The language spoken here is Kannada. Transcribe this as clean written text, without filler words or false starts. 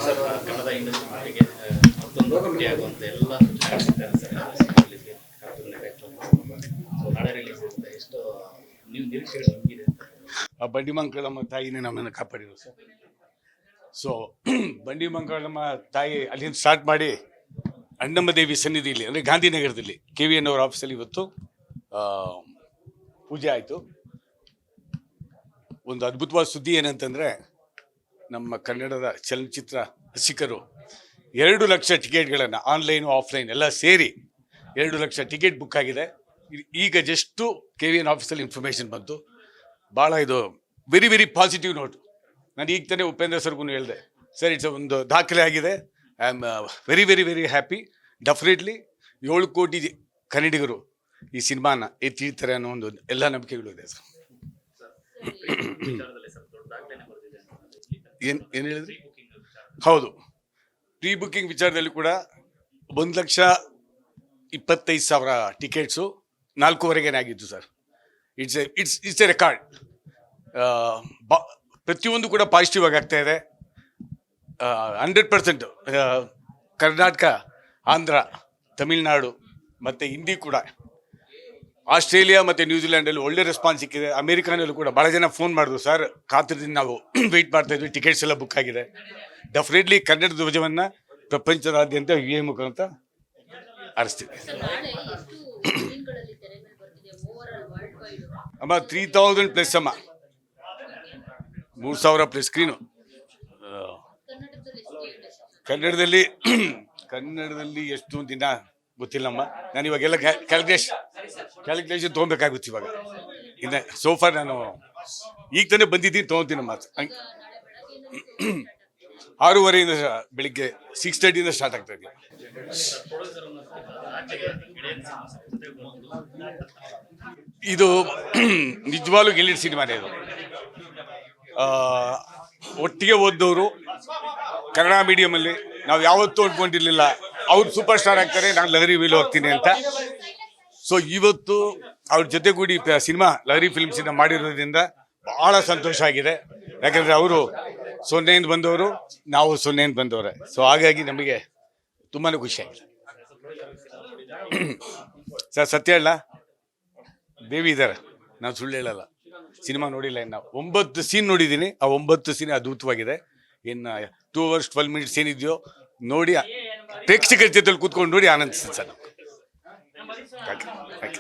ಸರ್ ಕನ್ನಡ ಇಂಡಸ್ಟ್ರಿ ಮಟ್ಟಿಗೆ ಮತ್ತೊಂದು ಭೇಟಿಯಾಗುವಂಥ ಎಲ್ಲ ಸೂಚನೆ ಸಿಗ್ತಾರೆ ಸರ್ ರಿಲೀಸ್ಗೆ ಕಾರ್ಟೂನ್ ಸೊ ನಾಳೆ ರಿಲೀಸ್ ಇರುತ್ತೆ ಎಷ್ಟು ನೀವು ನಿರೀಕ್ಷೆಗಳು ನಿಮಗಿದೆ ಆ ಬಂಡಿ ಮಂಗಳಮ್ಮ ತಾಯಿನೇ ನಮ್ಮನ್ನು ಕಾಪಾಡಿದ್ರು ಸರ್. ಸೊ ಬಂಡಿ ಮಂಗಳಮ್ಮ ತಾಯಿ ಅಲ್ಲಿಂದ ಸ್ಟಾರ್ಟ್ ಮಾಡಿ ಅಣ್ಣಮ್ಮ ದೇವಿ ಸನ್ನಿಧಿಯಲ್ಲಿ ಅಂದರೆ ಗಾಂಧಿನಗರದಲ್ಲಿ KVN ಅವ್ರ ಆಫೀಸಲ್ಲಿ ಇವತ್ತು ಪೂಜೆ ಆಯಿತು. ಒಂದು ಅದ್ಭುತವಾದ ಸುದ್ದಿ ಏನಂತಂದರೆ ನಮ್ಮ ಕನ್ನಡದ ಚಲನಚಿತ್ರ ರಸಿಕರು 2 ಲಕ್ಷ ಟಿಕೆಟ್ಗಳನ್ನು ಆನ್ಲೈನು ಆಫ್ಲೈನ್ ಎಲ್ಲ ಸೇರಿ 2 ಲಕ್ಷ ಟಿಕೆಟ್ ಬುಕ್ ಆಗಿದೆ. ಈಗ ಜಸ್ಟು KVN ಆಫೀಸಲ್ಲಿ ಇನ್ಫಾರ್ಮೇಷನ್ ಬಂತು. ಭಾಳ ಇದು ವೆರಿ ವೆರಿ ಪಾಸಿಟಿವ್ ನೋಟ್. ನಾನು ಈಗ ತಾನೇ ಉಪೇಂದ್ರ ಸರ್ಗೂ ಹೇಳಿದೆ ಸರ್, ಇಟ್ಸ್ ಒಂದು ದಾಖಲೆ ಆಗಿದೆ. I am very very very happy. Definitely 7 ಕೋಟಿ ಕನ್ನಡಿಗರು ಈ ಸಿನಿಮಾನ ಎತ್ತಿಡ್ತಾರೆ ಅನ್ನೋ ಒಂದು ಎಲ್ಲ ನಂಬಿಕೆಗಳು ಇದೆ ಸರ್. ಏನು ಹೇಳಿದ್ರಿ? ಹೌದು, ಪ್ರೀ ಬುಕ್ಕಿಂಗ್ ವಿಚಾರದಲ್ಲಿ ಕೂಡ 1,25,000 ಟಿಕೆಟ್ಸು 4:15 ಆಗಿತ್ತು ಸರ್. It's A record. ಪ್ರತಿಯೊಂದು ಕೂಡ ಪಾಸಿಟಿವ್ ಆಗಿ ಆಗ್ತಾ ಇದೆ. 100% ಕರ್ನಾಟಕ, ಆಂಧ್ರ, ತಮಿಳ್ನಾಡು ಮತ್ತು ಹಿಂದಿ ಕೂಡ, ಆಸ್ಟ್ರೇಲಿಯಾ ಮತ್ತು ನ್ಯೂಜಿಲ್ಯಾಂಡಲ್ಲಿ ಒಳ್ಳೆ ರೆಸ್ಪಾನ್ಸ್ ಸಿಕ್ಕಿದೆ. ಅಮೇರಿಕಾನಲ್ಲೂ ಕೂಡ ಭಾಳ ಜನ ಫೋನ್ ಮಾಡಿದ್ರು, ಸರ್ ಕಾತರದಿಂದ ನಾವು ವೆಯ್ಟ್ ಮಾಡ್ತಾಯಿದ್ವಿ, ಟಿಕೆಟ್ಸ್ ಎಲ್ಲ ಬುಕ್ ಆಗಿದೆ. ಡೆಫಿನೆಟ್ಲಿ ಕನ್ನಡ ಧ್ವಜವನ್ನು ಪ್ರಪಂಚದಾದ್ಯಂತ VI ಮುಖಾಂತರ ಆರಿಸ್ತೀವಿ. ಅಮ್ಮ 3,000 ಪ್ಲಸ್ ಅಮ್ಮ, 3,000 ಪ್ಲಸ್ ಸ್ಕ್ರೀನು. ಕನ್ನಡದಲ್ಲಿ ಎಷ್ಟು ದಿನ ಗೊತ್ತಿಲ್ಲಮ್ಮ. ನಾನು ಇವಾಗೆಲ್ಲ ಕ್ಯಾಲ್ಕುಲೇಷನ್ ತೊಗೊಬೇಕಾಗುತ್ತೆ. ಇವಾಗ ಇನ್ನು ಸೋಫಾ ನಾನು ಈಗ ತಾನೇ ಬಂದಿದ್ದೀನಿ, ತೊಗೊತೀನಮ್ಮ. 6:30 ಬೆಳಿಗ್ಗೆ 6:30 ಸ್ಟಾರ್ಟ್ ಆಗ್ತಾ ಇದೆ. ಇದು ನಿಜವಾಗ್ಲೂ ಗೆಲ್ಲಿಡ್ ಸಿನಿಮಾನೇ. ಇದು ಒಟ್ಟಿಗೆ ಓದ್ದವರು ಕನ್ನಡ ಮೀಡಿಯಮಲ್ಲಿ ನಾವು ಯಾವತ್ತೂ ಅಂದ್ಕೊಂಡಿರಲಿಲ್ಲ ಅವ್ರು ಸೂಪರ್ ಸ್ಟಾರ್ ಆಗ್ತಾರೆ, ನಾನು ಲಹರಿ ವೀಲು ಹೋಗ್ತೀನಿ ಅಂತ. ಸೊ ಇವತ್ತು ಅವ್ರ ಜೊತೆಗೂಡಿ ಸಿನಿಮಾ ಲಹರಿ ಫಿಲ್ಮ್ಸಿಂದ ಮಾಡಿರೋದ್ರಿಂದ ಭಾಳ ಸಂತೋಷ ಆಗಿದೆ. ಯಾಕಂದರೆ ಅವರು 0ಇಂದ ಬಂದವರು, ನಾವು 0ಇಂದ ಬಂದವರೇ. ಸೊ ಹಾಗಾಗಿ ನಮಗೆ ತುಂಬಾ ಖುಷಿಯಾಗಿದೆ ಸರ್. ಸತ್ಯ ಹೇಳ, ದೇವಿ ಇದ್ದಾರೆ, ನಾವು ಸುಳ್ಳು ಹೇಳಲ್ಲ. ಸಿನಿಮಾ ನೋಡಿಲ್ಲ ಇನ್ನು. 9 ಸೀನ್ ನೋಡಿದ್ದೀನಿ. ಆ 9 ಸೀನ್ ಅದ್ಭುತವಾಗಿದೆ. ಇನ್ನು 2 hours 12 minutes ಏನಿದೆಯೋ ನೋಡಿ ಪ್ರೇಕ್ಷಕರ ಜೊತೆಲಿ ಕೂತ್ಕೊಂಡು ನೋಡಿ ಆನಂದಿಸ್ತೀನಿ ಸರ್.